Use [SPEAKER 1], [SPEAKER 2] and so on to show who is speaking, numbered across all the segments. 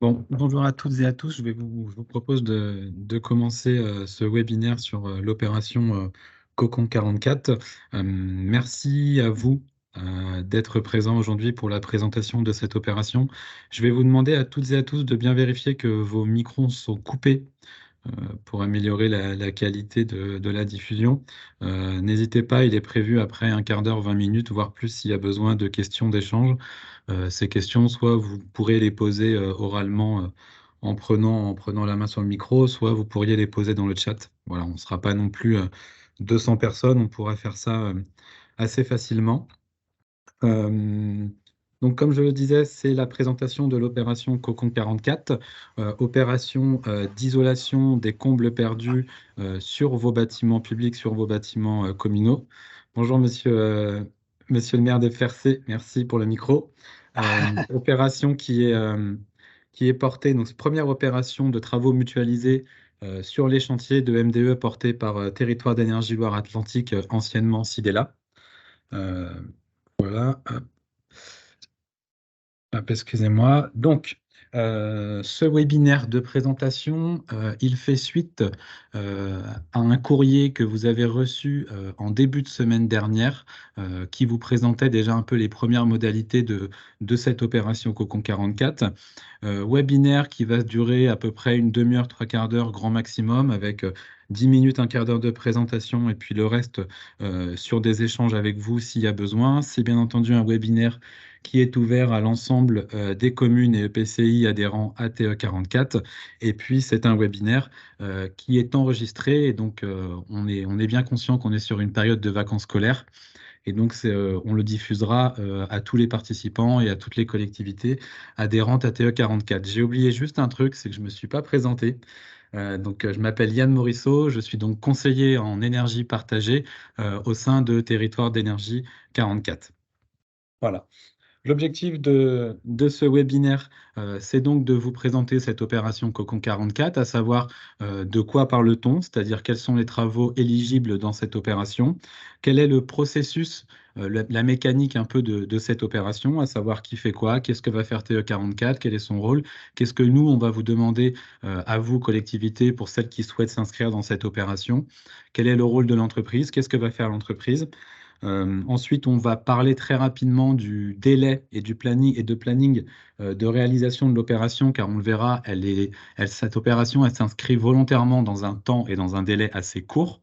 [SPEAKER 1] Bon, bonjour à toutes et à tous. Je vous propose de commencer ce webinaire sur l'opération Cocon 44. Merci à vous d'être présents aujourd'hui pour la présentation de cette opération. Je vais vous demander à toutes et à tous de bien vérifier que vos micros sont coupés euh, pour améliorer la qualité de la diffusion. N'hésitez pas, il est prévu après un quart d'heure, 20 minutes, voire plus s'il y a besoin de questions d'échange. Ces questions, soit vous pourrez les poser oralement en prenant la main sur le micro, soit vous pourriez les poser dans le chat. Voilà, on ne sera pas non plus 200 personnes, on pourra faire ça assez facilement. Euh, donc, comme je le disais, c'est la présentation de l'opération Cocon 44, opération d'isolation des combles perdus sur vos bâtiments publics, sur vos bâtiments communaux. Bonjour, monsieur le maire de Fercé, merci pour le micro. Opération qui est portée, donc première opération de travaux mutualisés sur les chantiers de MDE portés par Territoire d'énergie Loire-Atlantique, anciennement Sidela. Euh, voilà. Excusez-moi. Donc, ce webinaire de présentation, il fait suite à un courrier que vous avez reçu en début de semaine dernière, qui vous présentait déjà un peu les premières modalités de cette opération Cocon 44. Webinaire qui va durer à peu près une demi-heure, trois quarts d'heure, grand maximum, avec 10 minutes, un quart d'heure de présentation, et puis le reste sur des échanges avec vous s'il y a besoin. C'est bien entendu un webinaire qui est ouvert à l'ensemble des communes et EPCI adhérents à TE44. Et puis, c'est un webinaire qui est enregistré. Et donc, on est bien conscient qu'on est sur une période de vacances scolaires. Et donc, on le diffusera à tous les participants et à toutes les collectivités adhérentes à TE44. J'ai oublié juste un truc, c'est que je ne me suis pas présenté. Je m'appelle Yann Morisseau, je suis donc conseiller en énergie partagée au sein de Territoire d'énergie 44. Voilà. L'objectif de ce webinaire, c'est donc de vous présenter cette opération Cocon 44, à savoir de quoi parle-t-on, c'est-à-dire quels sont les travaux éligibles dans cette opération, quel est le processus, la mécanique un peu de cette opération, à savoir qui fait quoi, qu'est-ce que va faire TE44, quel est son rôle, qu'est-ce que nous, on va vous demander à vous, collectivités, pour celles qui souhaitent s'inscrire dans cette opération, quel est le rôle de l'entreprise, qu'est-ce que va faire l'entreprise. Ensuite, on va parler très rapidement du délai et du planning de réalisation de l'opération, car on le verra, cette opération, elle s'inscrit volontairement dans un temps et dans un délai assez court.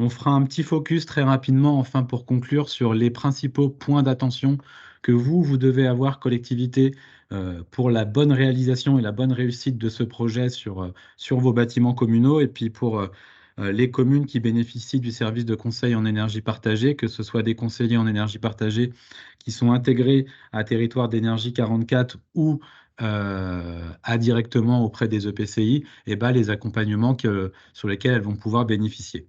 [SPEAKER 1] On fera un petit focus très rapidement, enfin pour conclure, sur les principaux points d'attention que vous devez avoir, collectivité, pour la bonne réalisation et la bonne réussite de ce projet sur vos bâtiments communaux, et puis pour les communes qui bénéficient du service de conseil en énergie partagée, que ce soit des conseillers en énergie partagée qui sont intégrés à Territoire d'énergie 44 ou directement auprès des EPCI, et ben, les accompagnements sur lesquels elles vont pouvoir bénéficier.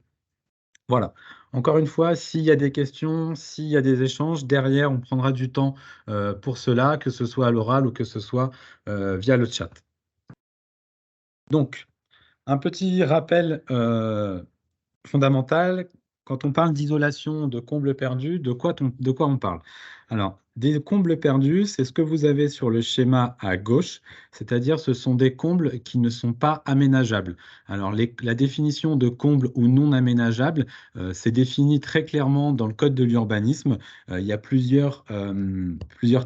[SPEAKER 1] Voilà. Encore une fois, s'il y a des questions, s'il y a des échanges, derrière, on prendra du temps pour cela, que ce soit à l'oral ou que ce soit via le chat. Donc, un petit rappel fondamental, quand on parle d'isolation de combles perdus, de quoi on parle? Alors, des combles perdus, c'est ce que vous avez sur le schéma à gauche, c'est-à-dire ce sont des combles qui ne sont pas aménageables. Alors, la définition de comble ou non aménageable, c'est défini très clairement dans le Code de l'urbanisme. Il y a plusieurs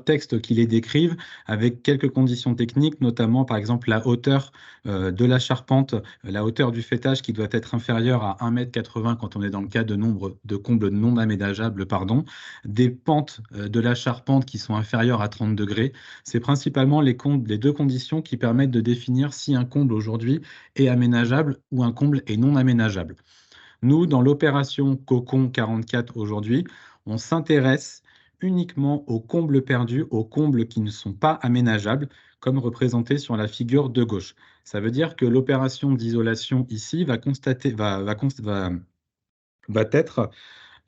[SPEAKER 1] textes qui les décrivent avec quelques conditions techniques, notamment par exemple la hauteur de la charpente, la hauteur du faîtage qui doit être inférieure à 1,80 m quand on est dans le cas de nombre de combles non aménageables, pardon, des pentes de la charpente qui sont inférieures à 30 degrés. C'est principalement les deux conditions qui permettent de définir si un comble aujourd'hui est aménageable ou un comble est non aménageable. Nous, dans l'opération Cocon 44 aujourd'hui, on s'intéresse uniquement aux combles perdus, aux combles qui ne sont pas aménageables, comme représenté sur la figure de gauche. Ça veut dire que l'opération d'isolation ici va être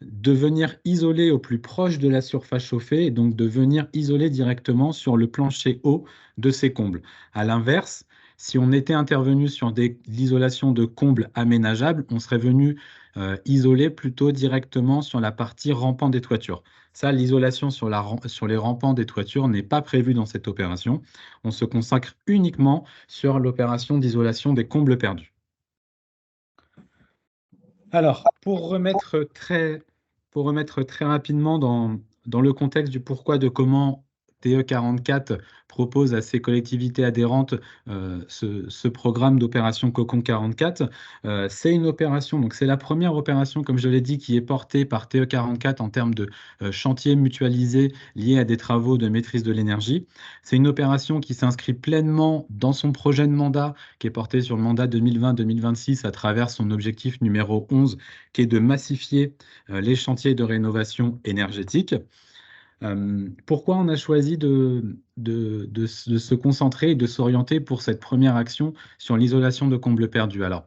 [SPEAKER 1] de venir isoler au plus proche de la surface chauffée et donc de venir isoler directement sur le plancher haut de ces combles. À l'inverse, si on était intervenu sur l'isolation de combles aménageables, on serait venu isoler plutôt directement sur la partie rampant des toitures. Ça, l'isolation sur les rampants des toitures n'est pas prévue dans cette opération. On se consacre uniquement sur l'opération d'isolation des combles perdus. Alors, pour remettre très rapidement dans le contexte du pourquoi de comment TE44 propose à ses collectivités adhérentes ce programme d'opération Cocon 44, c'est une opération, donc c'est la première opération, comme je l'ai dit, qui est portée par TE44 en termes de chantier mutualisé lié à des travaux de maîtrise de l'énergie. C'est une opération qui s'inscrit pleinement dans son projet de mandat qui est porté sur le mandat 2020-2026 à travers son objectif numéro 11, qui est de massifier les chantiers de rénovation énergétique. Pourquoi on a choisi de se concentrer et de s'orienter pour cette première action sur l'isolation de combles perdus? Alors,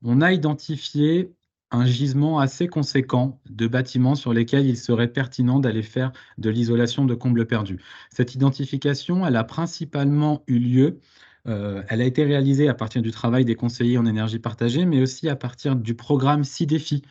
[SPEAKER 1] on a identifié un gisement assez conséquent de bâtiments sur lesquels il serait pertinent d'aller faire de l'isolation de combles perdus. Cette identification, elle a principalement eu lieu, elle a été réalisée à partir du travail des conseillers en énergie partagée, mais aussi à partir du programme SIDEFI,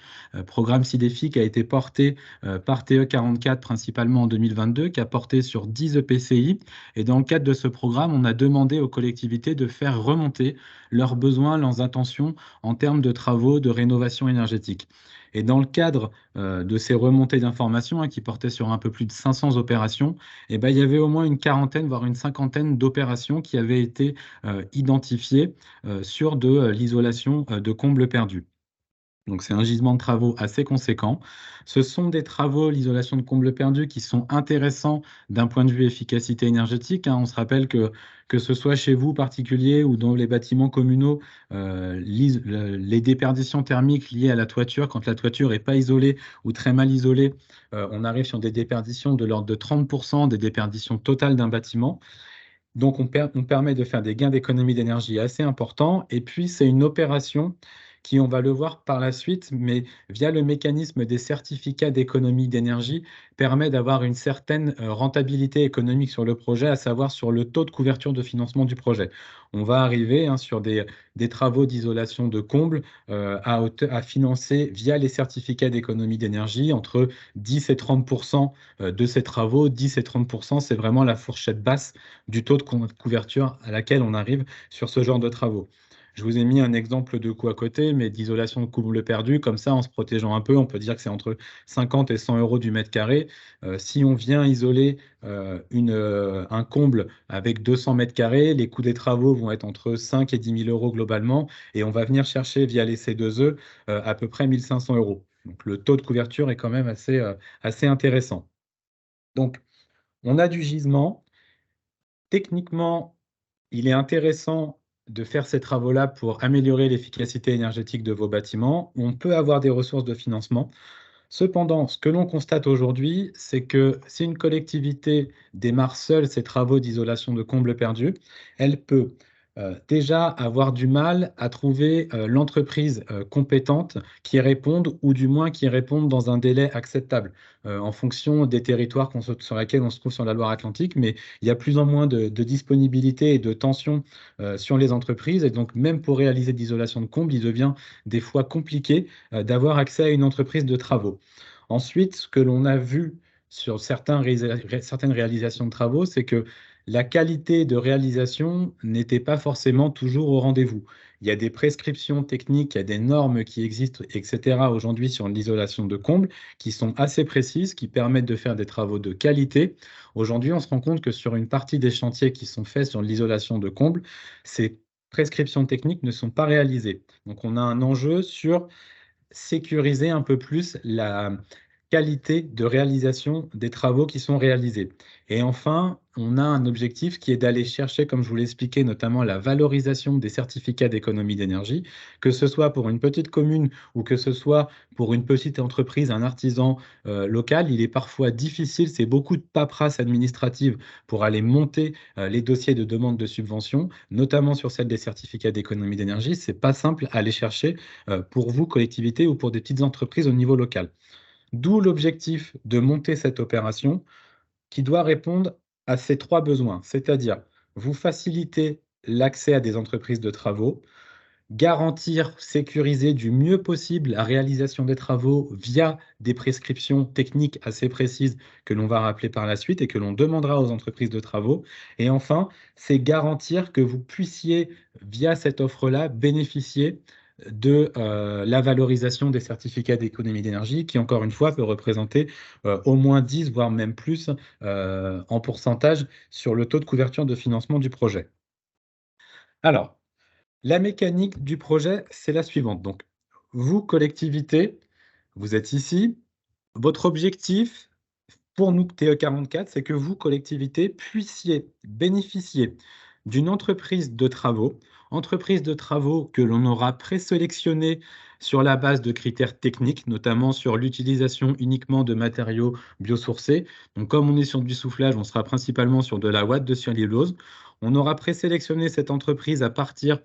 [SPEAKER 1] programme SIDEFI qui a été porté par TE44 principalement en 2022, qui a porté sur 10 EPCI. Et dans le cadre de ce programme, on a demandé aux collectivités de faire remonter leurs besoins, leurs intentions en termes de travaux de rénovation énergétique. Et dans le cadre de ces remontées d'informations qui portaient sur un peu plus de 500 opérations, eh ben, il y avait au moins une quarantaine, voire une cinquantaine d'opérations qui avaient été identifiées sur de l'isolation de combles perdus. Donc c'est un gisement de travaux assez conséquent. Ce sont des travaux, l'isolation de combles perdus, qui sont intéressants d'un point de vue efficacité énergétique, hein. On se rappelle que ce soit chez vous, particulier, ou dans les bâtiments communaux, les déperditions thermiques liées à la toiture, quand la toiture n'est pas isolée ou très mal isolée, on arrive sur des déperditions de l'ordre de 30% des déperditions totales d'un bâtiment. Donc, on permet de faire des gains d'économie d'énergie assez importants. Et puis, c'est une opération qui, on va le voir par la suite, mais via le mécanisme des certificats d'économie d'énergie, permet d'avoir une certaine rentabilité économique sur le projet, à savoir sur le taux de couverture de financement du projet. On va arriver sur des travaux d'isolation de combles à financer via les certificats d'économie d'énergie entre 10 et 30% de ces travaux. 10 et 30%, c'est vraiment la fourchette basse du taux de couverture à laquelle on arrive sur ce genre de travaux. Je vous ai mis un exemple de coût à côté, mais d'isolation de comble perdu, comme ça, en se protégeant un peu, on peut dire que c'est entre 50 et 100 euros du mètre carré. Si on vient isoler un comble avec 200 mètres carrés, les coûts des travaux vont être entre 5 et 10 000 euros globalement, et on va venir chercher via les C2E à peu près 1 500 euros. Donc le taux de couverture est quand même assez intéressant. Donc on a du gisement. Techniquement, il est intéressant de faire ces travaux-là pour améliorer l'efficacité énergétique de vos bâtiments. On peut avoir des ressources de financement. Cependant, ce que l'on constate aujourd'hui, c'est que si une collectivité démarre seule ses travaux d'isolation de combles perdus, elle peut déjà avoir du mal à trouver l'entreprise compétente qui réponde, ou du moins qui réponde dans un délai acceptable, en fonction des territoires sur lesquels on se trouve sur la Loire-Atlantique. Mais il y a plus en moins de disponibilité et de tension sur les entreprises. Et donc, même pour réaliser de l'isolation de combles, il devient des fois compliqué d'avoir accès à une entreprise de travaux. Ensuite, ce que l'on a vu sur certaines réalisations de travaux, c'est que la qualité de réalisation n'était pas forcément toujours au rendez-vous. Il y a des prescriptions techniques, il y a des normes qui existent, etc. aujourd'hui sur l'isolation de combles qui sont assez précises, qui permettent de faire des travaux de qualité. Aujourd'hui, on se rend compte que sur une partie des chantiers qui sont faits sur l'isolation de combles, ces prescriptions techniques ne sont pas réalisées. Donc, on a un enjeu sur sécuriser un peu plus la qualité de réalisation des travaux qui sont réalisés. Et enfin, on a un objectif qui est d'aller chercher, comme je vous l'ai expliqué, notamment la valorisation des certificats d'économie d'énergie, que ce soit pour une petite commune ou que ce soit pour une petite entreprise, un artisan local. Il est parfois difficile, c'est beaucoup de paperasse administrative pour aller monter les dossiers de demande de subvention, notamment sur celle des certificats d'économie d'énergie. C'est pas simple à aller chercher pour vous, collectivités, ou pour des petites entreprises au niveau local. D'où l'objectif de monter cette opération qui doit répondre à ces trois besoins, c'est-à-dire vous faciliter l'accès à des entreprises de travaux, garantir, sécuriser du mieux possible la réalisation des travaux via des prescriptions techniques assez précises que l'on va rappeler par la suite et que l'on demandera aux entreprises de travaux. Et enfin, c'est garantir que vous puissiez, via cette offre-là, bénéficier de la valorisation des certificats d'économie d'énergie, qui, encore une fois, peut représenter au moins 10, voire même plus en pourcentage sur le taux de couverture de financement du projet. Alors, la mécanique du projet, c'est la suivante. Donc, vous, collectivité, vous êtes ici. Votre objectif, pour nous, TE44, c'est que vous, collectivité, puissiez bénéficier d'une entreprise de travaux que l'on aura présélectionnée sur la base de critères techniques, notamment sur l'utilisation uniquement de matériaux biosourcés. Donc, comme on est sur du soufflage, on sera principalement sur de la ouate de cellulose. On aura présélectionné cette entreprise à partir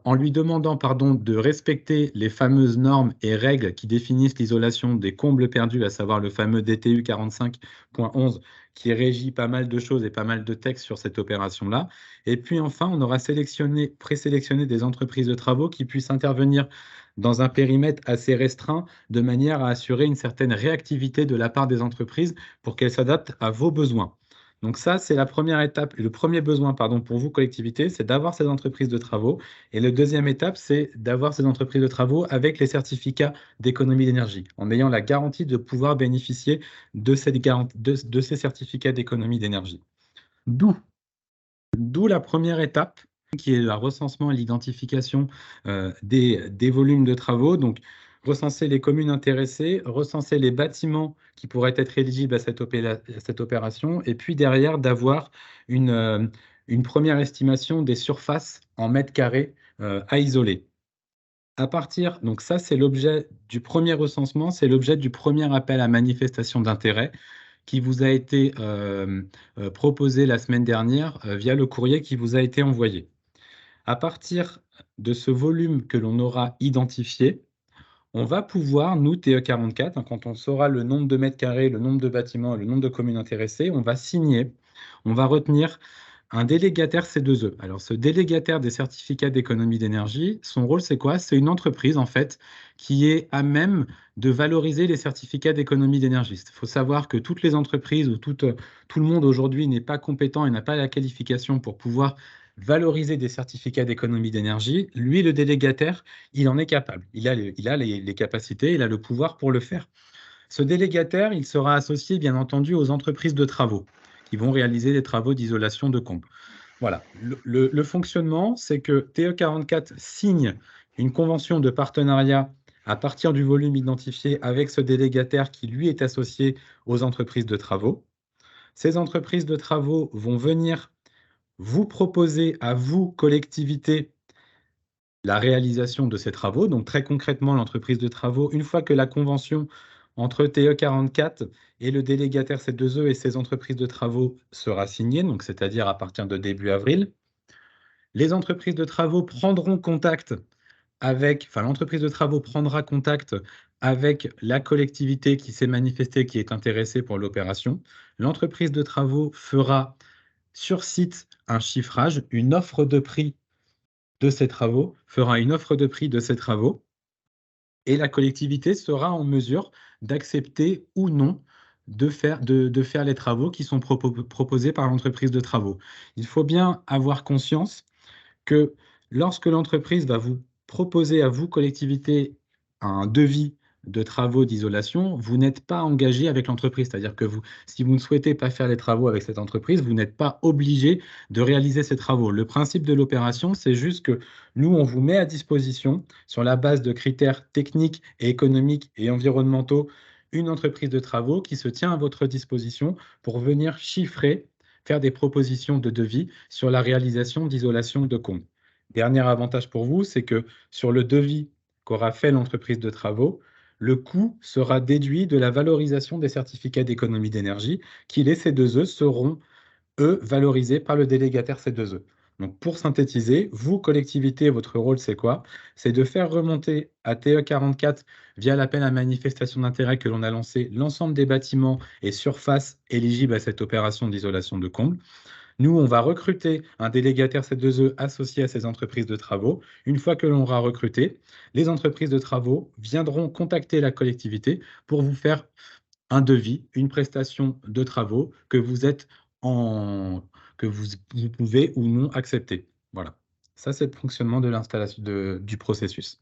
[SPEAKER 1] en lui demandant pardon, de respecter les fameuses normes et règles qui définissent l'isolation des combles perdus, à savoir le fameux DTU 45.11, qui régit pas mal de choses et pas mal de textes sur cette opération-là. Et puis enfin, on aura présélectionné des entreprises de travaux qui puissent intervenir dans un périmètre assez restreint, de manière à assurer une certaine réactivité de la part des entreprises pour qu'elles s'adaptent à vos besoins. Donc ça, c'est la première étape, le premier besoin, pardon, pour vous, collectivité, c'est d'avoir ces entreprises de travaux. Et la deuxième étape, c'est d'avoir ces entreprises de travaux avec les certificats d'économie d'énergie, en ayant la garantie de pouvoir bénéficier de ces certificats d'économie d'énergie. D'où la première étape, qui est le recensement et l'identification des volumes de travaux. Donc, recenser les communes intéressées, recenser les bâtiments qui pourraient être éligibles à cette opération, et puis derrière, d'avoir une première estimation des surfaces en mètres carrés à isoler. Donc ça, c'est l'objet du premier recensement, c'est l'objet du premier appel à manifestation d'intérêt qui vous a été proposé la semaine dernière via le courrier qui vous a été envoyé. À partir de ce volume que l'on aura identifié, on va pouvoir, nous, TE44, quand on saura le nombre de mètres carrés, le nombre de bâtiments et le nombre de communes intéressées, on va signer, on va retenir un délégataire C2E. Alors, ce délégataire des certificats d'économie d'énergie, son rôle, c'est quoi? C'est une entreprise, en fait, qui est à même de valoriser les certificats d'économie d'énergie. Il faut savoir que toutes les entreprises ou tout le monde aujourd'hui n'est pas compétent et n'a pas la qualification pour pouvoir valoriser des certificats d'économie d'énergie. Lui, le délégataire, il en est capable. Il a les capacités, il a le pouvoir pour le faire. Ce délégataire, il sera associé, bien entendu, aux entreprises de travaux qui vont réaliser des travaux d'isolation de combles. Voilà. Le fonctionnement, c'est que TE44 signe une convention de partenariat à partir du volume identifié avec ce délégataire qui, lui, est associé aux entreprises de travaux. Ces entreprises de travaux vont venir vous proposer à vous, collectivité, la réalisation de ces travaux. Donc très concrètement, l'entreprise de travaux, une fois que la convention entre TE44 et le délégataire C2E et ses entreprises de travaux sera signée, donc c'est-à-dire à partir de début avril, les entreprises de travaux prendront contact l'entreprise de travaux prendra contact avec la collectivité qui s'est manifestée, qui est intéressée pour l'opération. L'entreprise de travaux fera sur site un chiffrage, une offre de prix de ces travaux, fera une offre de prix de ces travaux, et la collectivité sera en mesure d'accepter ou non de faire les travaux qui sont proposés par l'entreprise de travaux. Il faut bien avoir conscience que lorsque l'entreprise va vous proposer à vous, collectivité, un devis de travaux d'isolation, vous n'êtes pas engagé avec l'entreprise. C'est-à-dire que si vous ne souhaitez pas faire les travaux avec cette entreprise, vous n'êtes pas obligé de réaliser ces travaux. Le principe de l'opération, c'est juste que nous, on vous met à disposition, sur la base de critères techniques et économiques et environnementaux, une entreprise de travaux qui se tient à votre disposition pour venir chiffrer, faire des propositions de devis sur la réalisation d'isolation de combles. Dernier avantage pour vous, c'est que sur le devis qu'aura fait l'entreprise de travaux, le coût sera déduit de la valorisation des certificats d'économie d'énergie qui, les C2E, seront, eux, valorisés par le délégataire C2E. Donc, pour synthétiser, vous, collectivité, votre rôle, c'est quoi? C'est de faire remonter à TE44, via l'appel à manifestation d'intérêt que l'on a lancé, l'ensemble des bâtiments et surfaces éligibles à cette opération d'isolation de combles. Nous, on va recruter un délégataire C2E associé à ces entreprises de travaux. Une fois que l'on aura recruté, les entreprises de travaux viendront contacter la collectivité pour vous faire un devis, une prestation de travaux que vous êtes en que vous pouvez ou non accepter. Voilà. Ça, c'est le fonctionnement de l'installation du processus.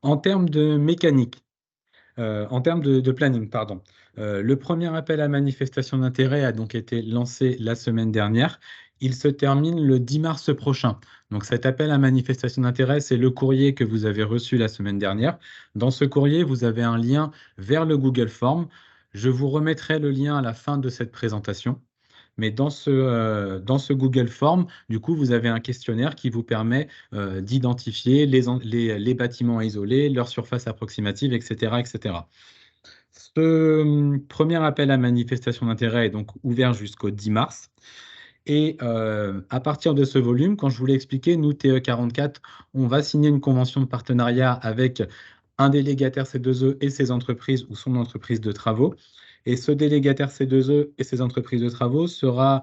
[SPEAKER 1] En termes de mécanique, en termes de planning, pardon. Le premier appel à manifestation d'intérêt a donc été lancé la semaine dernière. Il se termine le 10 mars prochain. Donc cet appel à manifestation d'intérêt, c'est le courrier que vous avez reçu la semaine dernière. Dans ce courrier, vous avez un lien vers le Google Form. Je vous remettrai le lien à la fin de cette présentation. Mais dans ce Google Form, du coup, vous avez un questionnaire qui vous permet d'identifier les bâtiments isolés, leur surface approximative, etc., etc. Ce premier appel à manifestation d'intérêt est donc ouvert jusqu'au 10 mars. Et à partir de ce volume, quand je vous l'ai expliqué, nous, TE44, on va signer une convention de partenariat avec un délégataire C2E et ses entreprises ou son entreprise de travaux. Et ce délégataire C2E et ses entreprises de travaux sera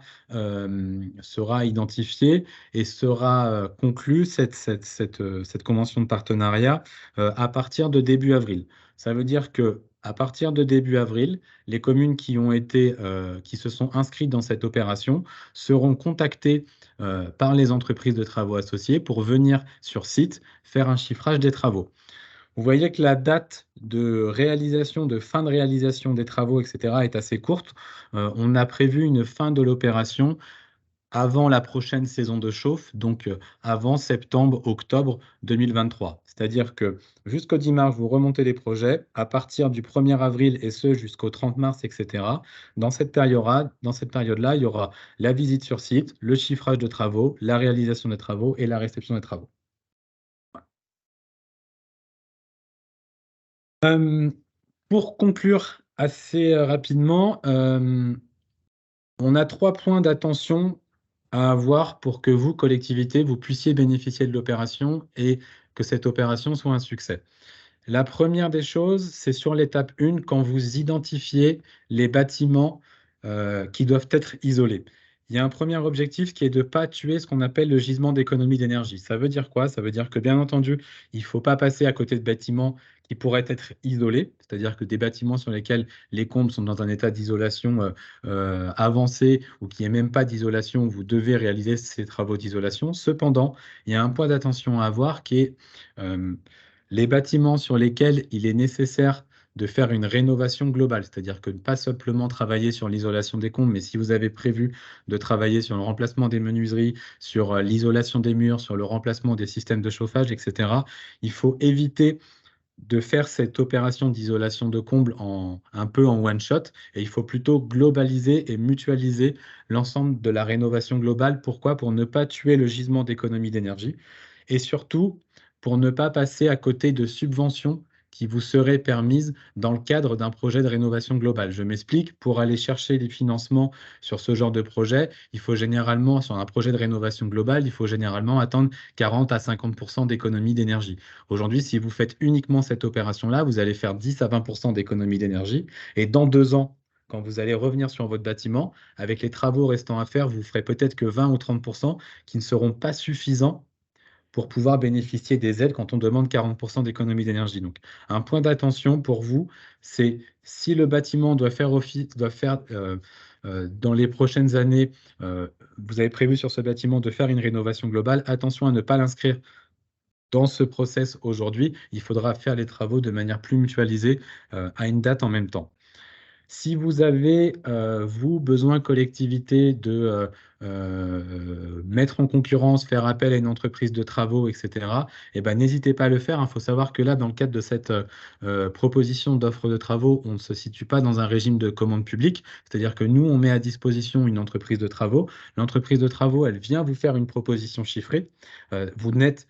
[SPEAKER 1] identifié et sera conclu cette convention de partenariat à partir de début avril. Ça veut dire que à partir de début avril, les communes qui se sont inscrites dans cette opération seront contactées par les entreprises de travaux associées pour venir sur site faire un chiffrage des travaux. Vous voyez que la date de réalisation, de fin de réalisation des travaux, etc., est assez courte. On a prévu une fin de l'opération avant la prochaine saison de chauffe, donc avant septembre-octobre 2023. C'est-à-dire que jusqu'au 10 mars, vous remontez les projets. À partir du 1er avril et ce jusqu'au 30 mars, etc., dans cette période-là, il y aura la visite sur site, le chiffrage de travaux, la réalisation des travaux et la réception des travaux. Euh, pour conclure assez rapidement, on a 3 points d'attention à avoir pour que vous, collectivité, vous puissiez bénéficier de l'opération et que cette opération soit un succès. La première des choses, c'est sur l'étape 1, quand vous identifiez les bâtiments qui doivent être isolés. Il y a un premier objectif qui est de ne pas tuer ce qu'on appelle le gisement d'économie d'énergie. Ça veut dire quoi? Ça veut dire que, bien entendu, il ne faut pas passer à côté de bâtiments qui pourraient être isolés, c'est-à-dire que des bâtiments sur lesquels les combles sont dans un état d'isolation avancé ou qui n'est même pas d'isolation, vous devez réaliser ces travaux d'isolation. Cependant, il y a un point d'attention à avoir qui est les bâtiments sur lesquels il est nécessaire de faire une rénovation globale, c'est-à-dire que pas simplement travailler sur l'isolation des combles, mais si vous avez prévu de travailler sur le remplacement des menuiseries, sur l'isolation des murs, sur le remplacement des systèmes de chauffage, etc., il faut éviter de faire cette opération d'isolation de combles un peu en one shot, et il faut plutôt globaliser et mutualiser l'ensemble de la rénovation globale. Pourquoi? Pour ne pas tuer le gisement d'économie d'énergie et surtout pour ne pas passer à côté de subventions qui vous seraient permises dans le cadre d'un projet de rénovation globale. Je m'explique, pour aller chercher des financements sur ce genre de projet, il faut généralement, sur un projet de rénovation globale, il faut généralement attendre 40 à 50% d'économie d'énergie. Aujourd'hui, si vous faites uniquement cette opération-là, vous allez faire 10 à 20% d'économie d'énergie. Et dans 2 ans, quand vous allez revenir sur votre bâtiment, avec les travaux restants à faire, vous ferez peut-être que 20 ou 30% qui ne seront pas suffisants pour pouvoir bénéficier des aides quand on demande 40% d'économie d'énergie. Donc, un point d'attention pour vous, c'est si le bâtiment doit faire office, dans les prochaines années, vous avez prévu sur ce bâtiment de faire une rénovation globale, attention à ne pas l'inscrire dans ce process aujourd'hui. Il faudra faire les travaux de manière plus mutualisée à une date en même temps. Si vous avez, vous, besoin collectivité de mettre en concurrence, faire appel à une entreprise de travaux, etc., eh ben, n'hésitez pas à le faire. Il faut savoir que là, dans le cadre de cette proposition d'offre de travaux, on ne se situe pas dans un régime de commande publique. C'est-à-dire que nous, on met à disposition une entreprise de travaux. L'entreprise de travaux, elle vient vous faire une proposition chiffrée. Vous n'êtes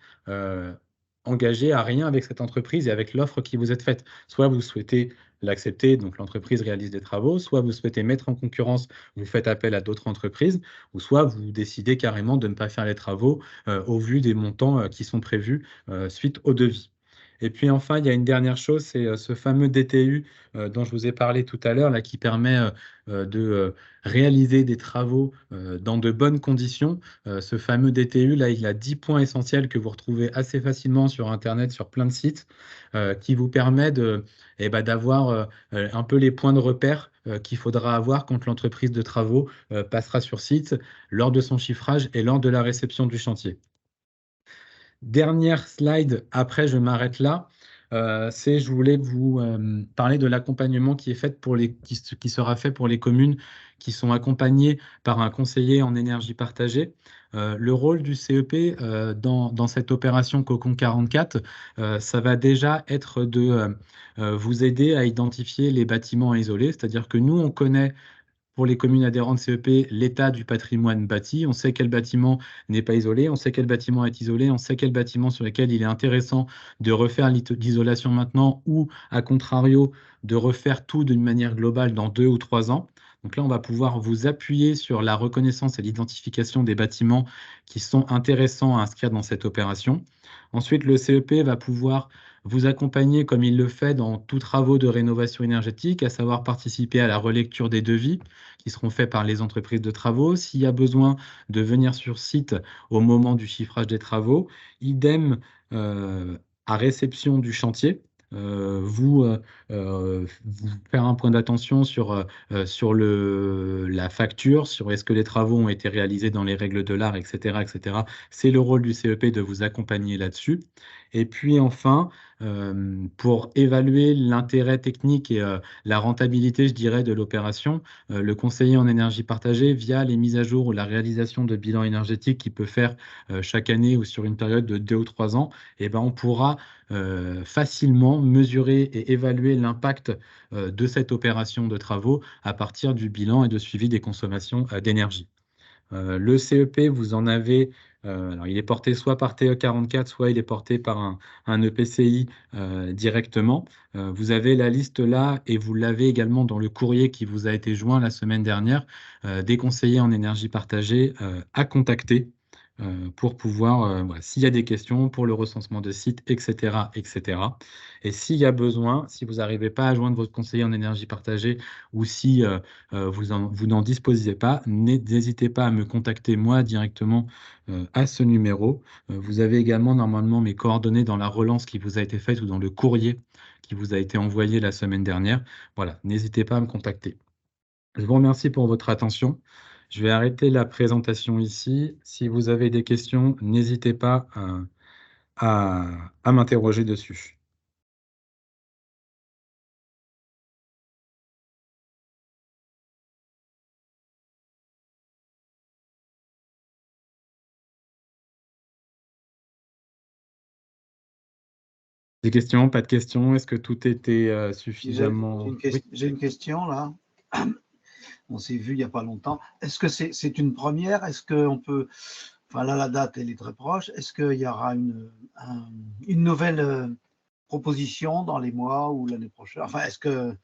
[SPEAKER 1] engagé à rien avec cette entreprise et avec l'offre qui vous est faite. Soit vous souhaitez l'accepter, donc l'entreprise réalise des travaux, soit vous souhaitez mettre en concurrence, vous faites appel à d'autres entreprises, ou soit vous décidez carrément de ne pas faire les travaux au vu des montants qui sont prévus suite au devis. Et puis enfin, il y a une dernière chose, c'est ce fameux DTU dont je vous ai parlé tout à l'heure, là, qui permet de réaliser des travaux dans de bonnes conditions. Ce fameux DTU, là, il a 10 points essentiels que vous retrouvez assez facilement sur Internet, sur plein de sites, qui vous permet d'avoir un peu les points de repère qu'il faudra avoir quand l'entreprise de travaux passera sur site lors de son chiffrage et lors de la réception du chantier. Dernière slide, après je m'arrête là. Je voulais vous parler de l'accompagnement qui est fait qui sera fait pour les communes qui sont accompagnées par un conseiller en énergie partagée. Le rôle du CEP dans cette opération Cocon 44, ça va déjà être de vous aider à identifier les bâtiments à isoler, c'est-à-dire que nous, on connaît pour les communes adhérentes CEP, l'état du patrimoine bâti. On sait quel bâtiment n'est pas isolé, on sait quel bâtiment est isolé, on sait quel bâtiment sur lequel il est intéressant de refaire l'isolation maintenant ou, à contrario, de refaire tout d'une manière globale dans 2 ou 3 ans. Donc là, on va pouvoir vous appuyer sur la reconnaissance et l'identification des bâtiments qui sont intéressants à inscrire dans cette opération. Ensuite, le CEP va pouvoir vous accompagner comme il le fait dans tous travaux de rénovation énergétique, à savoir participer à la relecture des devis qui seront faits par les entreprises de travaux. S'il y a besoin de venir sur site au moment du chiffrage des travaux, idem à réception du chantier. Vous faire un point d'attention sur la facture, sur est-ce que les travaux ont été réalisés dans les règles de l'art, etc., etc. C'est le rôle du CEP de vous accompagner là-dessus. Et puis enfin, pour évaluer l'intérêt technique et la rentabilité, je dirais, de l'opération, le conseiller en énergie partagée, via les mises à jour ou la réalisation de bilans énergétiques qu'il peut faire chaque année ou sur une période de 2 ou 3 ans, eh ben, on pourra facilement mesurer et évaluer l'impact de cette opération de travaux à partir du bilan et de suivi des consommations d'énergie. Le CEP, vous en avez, alors il est porté soit par TE44, soit il est porté par un EPCI directement. Vous avez la liste là et vous l'avez également dans le courrier qui vous a été joint la semaine dernière, des conseillers en énergie partagée à contacter pour pouvoir, voilà, s'il y a des questions pour le recensement de sites, etc., etc. Et s'il y a besoin, si vous n'arrivez pas à joindre votre conseiller en énergie partagée ou si vous n'en disposez pas, n'hésitez pas à me contacter moi directement à ce numéro. Vous avez également normalement mes coordonnées dans la relance qui vous a été faite ou dans le courrier qui vous a été envoyé la semaine dernière. Voilà, n'hésitez pas à me contacter. Je vous remercie pour votre attention. Je vais arrêter la présentation ici. Si vous avez des questions, n'hésitez pas à m'interroger dessus. Des questions, pas de questions? Est-ce que tout était suffisamment... Oui.
[SPEAKER 2] J'ai une question là. On s'est vu il n'y a pas longtemps. Est-ce que c'est une première? Est-ce qu'on peut, enfin là la date elle est très proche, est-ce qu'il y aura une nouvelle proposition dans les mois ou l'année prochaine? Enfin, est-ce qu'on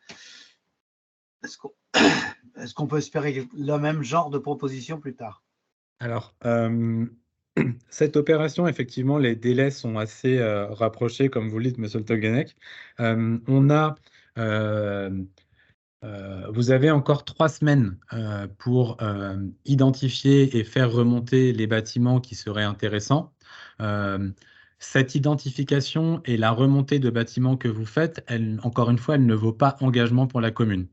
[SPEAKER 2] est-ce qu'on peut espérer le même genre de proposition plus tard?
[SPEAKER 1] Alors, cette opération, effectivement, les délais sont assez rapprochés, comme vous le dites, Monsieur le Toguenek. On a vous avez encore 3 semaines pour identifier et faire remonter les bâtiments qui seraient intéressants. Euh, Cette identification et la remontée de bâtiments que vous faites, encore une fois, elle ne vaut pas engagement pour la commune.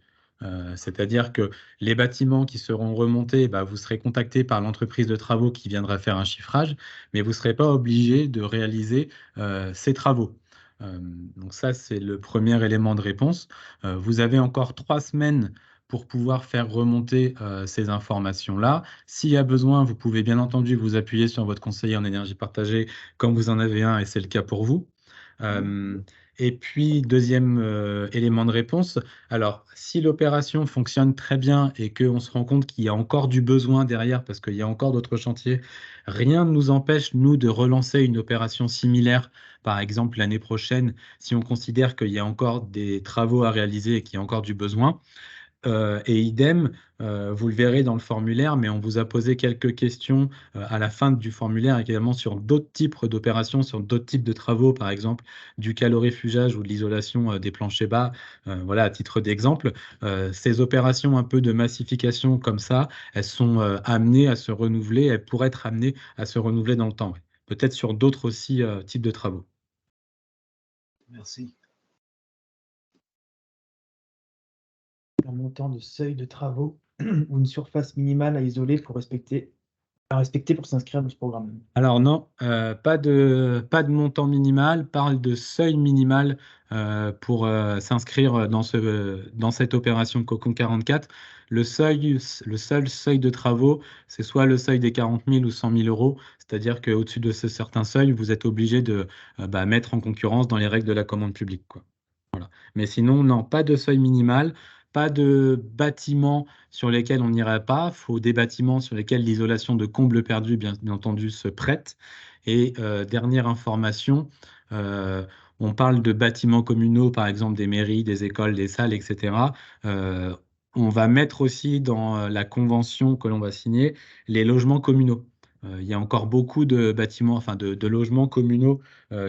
[SPEAKER 1] C'est-à-dire que les bâtiments qui seront remontés, bah, vous serez contacté par l'entreprise de travaux qui viendra faire un chiffrage, mais vous ne serez pas obligé de réaliser ces travaux. Donc ça, c'est le premier élément de réponse. Vous avez encore 3 semaines pour pouvoir faire remonter ces informations-là. S'il y a besoin, vous pouvez bien entendu vous appuyer sur votre conseiller en énergie partagée quand vous en avez un, et c'est le cas pour vous. Euh, et puis, deuxième élément de réponse, alors si l'opération fonctionne très bien et qu'on se rend compte qu'il y a encore du besoin derrière parce qu'il y a encore d'autres chantiers, rien ne nous empêche, nous, de relancer une opération similaire, par exemple l'année prochaine, si on considère qu'il y a encore des travaux à réaliser et qu'il y a encore du besoin. Et idem, vous le verrez dans le formulaire, mais on vous a posé quelques questions à la fin du formulaire également sur d'autres types d'opérations, sur d'autres types de travaux, par exemple du calorifugage ou de l'isolation des planchers bas. Voilà, à titre d'exemple, ces opérations un peu de massification comme ça, elles sont amenées à se renouveler, elles pourraient être amenées à se renouveler dans le temps. Ouais. Peut-être sur d'autres aussi types de travaux.
[SPEAKER 2] Merci.
[SPEAKER 3] Un montant de seuil de travaux ou une surface minimale à isoler à respecter pour s'inscrire dans ce programme.
[SPEAKER 1] Alors non, pas de montant minimal, parle de seuil minimal pour s'inscrire dans cette opération Cocon 44. Le seul seuil de travaux, c'est soit le seuil des 40 000 ou 100 000 euros, c'est-à-dire qu'au-dessus de ce certain seuil, vous êtes obligé de mettre en concurrence dans les règles de la commande publique, quoi. Voilà. Mais sinon, non, pas de seuil minimal, pas de bâtiments sur lesquels on n'irait pas. Il faut des bâtiments sur lesquels l'isolation de combles perdus, bien entendu, se prête. Et dernière information, euh, on parle de bâtiments communaux, par exemple des mairies, des écoles, des salles, etc. Euh, on va mettre aussi dans la convention que l'on va signer les logements communaux. Il y a encore beaucoup de bâtiments, enfin de logements communaux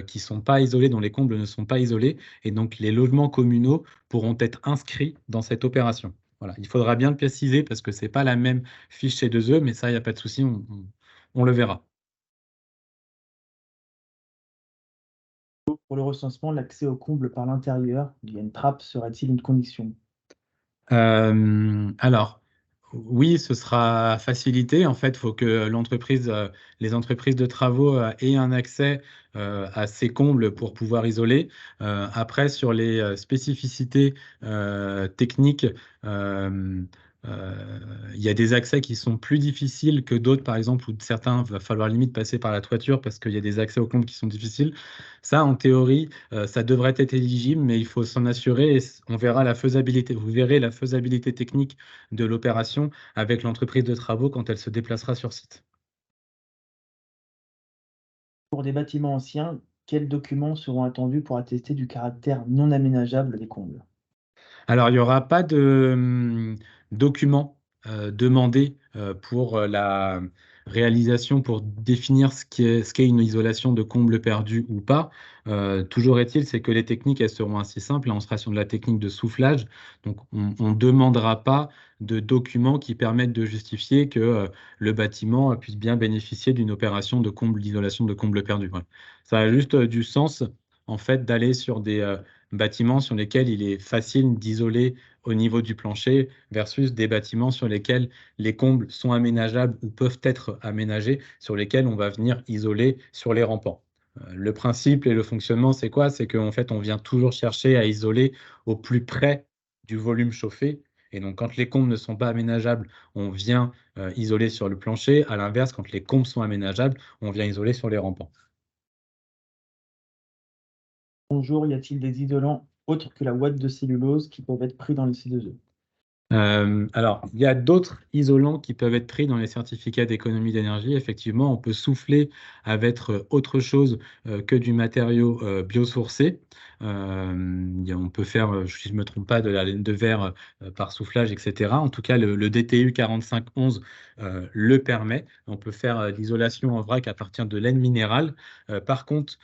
[SPEAKER 1] qui ne sont pas isolés, dont les combles ne sont pas isolés. Et donc, les logements communaux pourront être inscrits dans cette opération. Voilà. Il faudra bien le préciser parce que ce n'est pas la même fiche chez 2E, mais ça, il n'y a pas de souci, on le verra.
[SPEAKER 3] Pour le recensement, l'accès au comble par l'intérieur via une trappe serait-il une condition?
[SPEAKER 1] Alors, oui, ce sera facilité. En fait, il faut que les entreprises de travaux aient un accès à ces combles pour pouvoir isoler. Après, sur les spécificités techniques, euh, il y a des accès qui sont plus difficiles que d'autres, par exemple, où certains, va falloir limite passer par la toiture parce qu'il y a des accès aux combles qui sont difficiles. Ça, en théorie, ça devrait être éligible, mais il faut s'en assurer et on verra la faisabilité. Vous verrez la faisabilité technique de l'opération avec l'entreprise de travaux quand elle se déplacera sur site.
[SPEAKER 3] Pour des bâtiments anciens, quels documents seront attendus pour attester du caractère non aménageable des combles?
[SPEAKER 1] Alors, il n'y aura pas de documents demandés pour la réalisation, pour définir ce qu'est une isolation de comble perdu ou pas. Toujours est-il, c'est que les techniques, elles seront assez simples. Là, on sera sur de la technique de soufflage. Donc, on ne demandera pas de documents qui permettent de justifier que le bâtiment puisse bien bénéficier d'une opération de comble, d'isolation de comble perdu. Voilà. Ça a juste du sens, en fait, d'aller sur des bâtiments sur lesquels il est facile d'isoler au niveau du plancher versus des bâtiments sur lesquels les combles sont aménageables ou peuvent être aménagés, sur lesquels on va venir isoler sur les rampants. Le principe et le fonctionnement, c'est quoi? C'est qu'en fait, on vient toujours chercher à isoler au plus près du volume chauffé. Et donc, quand les combles ne sont pas aménageables, on vient isoler sur le plancher. À l'inverse, quand les combles sont aménageables, on vient isoler sur les rampants.
[SPEAKER 3] Bonjour, y a-t-il des isolants autres que la ouate de cellulose qui peuvent être pris dans les C2E?
[SPEAKER 1] Alors, il y a d'autres isolants qui peuvent être pris dans les certificats d'économie d'énergie. Effectivement, on peut souffler avec autre chose que du matériau biosourcé. On peut faire, si je ne me trompe pas, de la laine de verre par soufflage, etc. En tout cas, le DTU 4511 le permet. On peut faire l'isolation en vrac à partir de laine minérale. Par contre,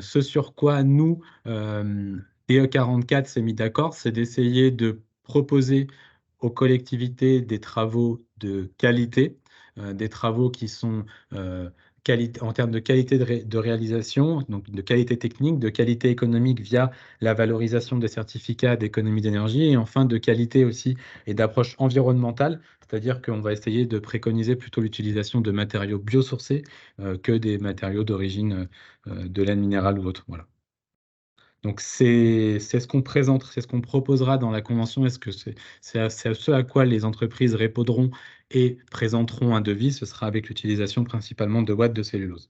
[SPEAKER 1] ce sur quoi nous, PE 44 s'est mis d'accord, c'est d'essayer de proposer aux collectivités des travaux de qualité, des travaux qui sont en termes de qualité de réalisation, donc de qualité technique, de qualité économique via la valorisation des certificats d'économie d'énergie, et enfin de qualité aussi et d'approche environnementale, c'est-à-dire qu'on va essayer de préconiser plutôt l'utilisation de matériaux biosourcés que des matériaux d'origine de laine minérale ou autre. Voilà. Donc c'est ce qu'on présente, c'est ce qu'on proposera dans la convention. Est-ce que c'est à ce à quoi les entreprises répondront et présenteront un devis? Ce sera avec l'utilisation principalement de watts de cellulose.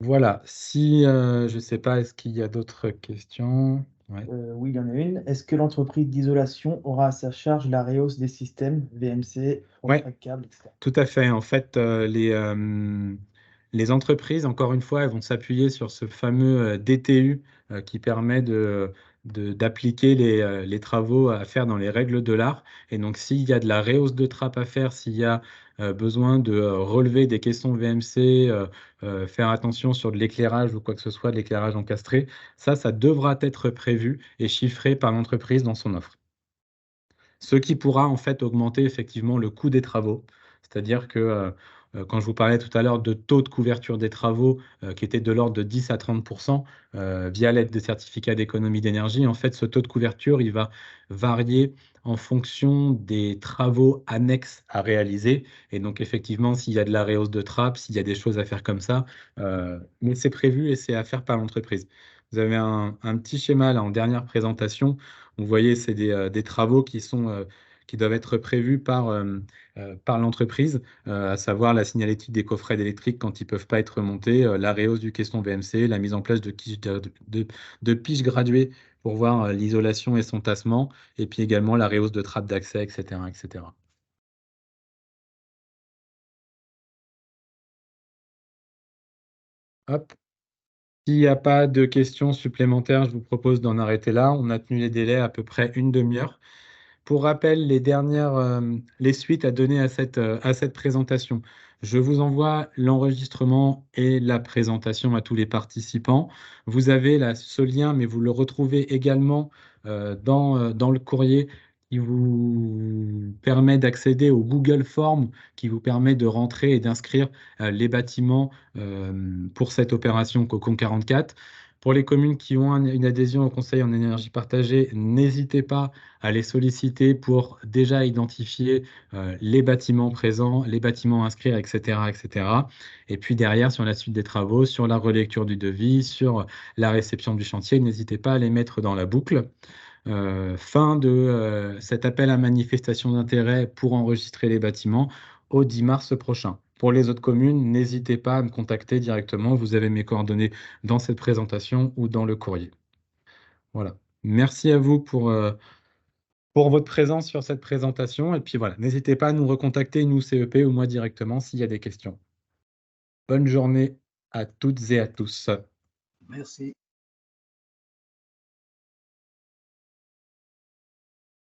[SPEAKER 1] Voilà. Si je ne sais pas, est-ce qu'il y a d'autres questions? Ouais.
[SPEAKER 3] Oui, il y en a une. Est-ce que l'entreprise d'isolation aura à sa charge la réhausse des systèmes VMC,
[SPEAKER 1] Ouais.
[SPEAKER 3] câbles, etc.?
[SPEAKER 1] Tout à fait. En fait, Les entreprises, encore une fois, elles vont s'appuyer sur ce fameux DTU qui permet d'appliquer les travaux à faire dans les règles de l'art. Et donc, s'il y a de la rehausse de trappe à faire, s'il y a besoin de relever des caissons VMC, faire attention sur de l'éclairage ou quoi que ce soit, de l'éclairage encastré, ça devra être prévu et chiffré par l'entreprise dans son offre. Ce qui pourra en fait augmenter effectivement le coût des travaux. C'est-à-dire que quand je vous parlais tout à l'heure de taux de couverture des travaux qui était de l'ordre de 10 à 30% via l'aide des certificats d'économie d'énergie, en fait, ce taux de couverture, il va varier en fonction des travaux annexes à réaliser. Et donc, effectivement, s'il y a de la rehausse de trappe, s'il y a des choses à faire comme ça, mais c'est prévu et c'est à faire par l'entreprise. Vous avez un petit schéma là en dernière présentation. Vous voyez, c'est des travaux qui doivent être prévus par l'entreprise, à savoir la signalétique des coffrets électriques quand ils ne peuvent pas être montés, la rehausse du caisson VMC, la mise en place de piches graduées pour voir l'isolation et son tassement, et puis également la rehausse de trappes d'accès, etc., etc. Hop. S'il n'y a pas de questions supplémentaires, je vous propose d'en arrêter là. On a tenu les délais à peu près une demi-heure. Pour rappel, les suites à donner à cette présentation. Je vous envoie l'enregistrement et la présentation à tous les participants. Vous avez là, ce lien, mais vous le retrouvez également dans le courrier qui vous permet d'accéder au Google Form, qui vous permet de rentrer et d'inscrire les bâtiments pour cette opération Cocon 44. Pour les communes qui ont une adhésion au Conseil en énergie partagée, n'hésitez pas à les solliciter pour déjà identifier les bâtiments présents, les bâtiments à inscrire, etc., etc. Et puis derrière, sur la suite des travaux, sur la relecture du devis, sur la réception du chantier, n'hésitez pas à les mettre dans la boucle. Fin de cet appel à manifestation d'intérêt pour enregistrer les bâtiments au 10 mars prochain. Pour les autres communes, n'hésitez pas à me contacter directement. Vous avez mes coordonnées dans cette présentation ou dans le courrier. Voilà. Merci à vous pour votre présence sur cette présentation. Et puis voilà, n'hésitez pas à nous recontacter, nous CEP ou moi directement s'il y a des questions. Bonne journée à toutes et à tous.
[SPEAKER 2] Merci.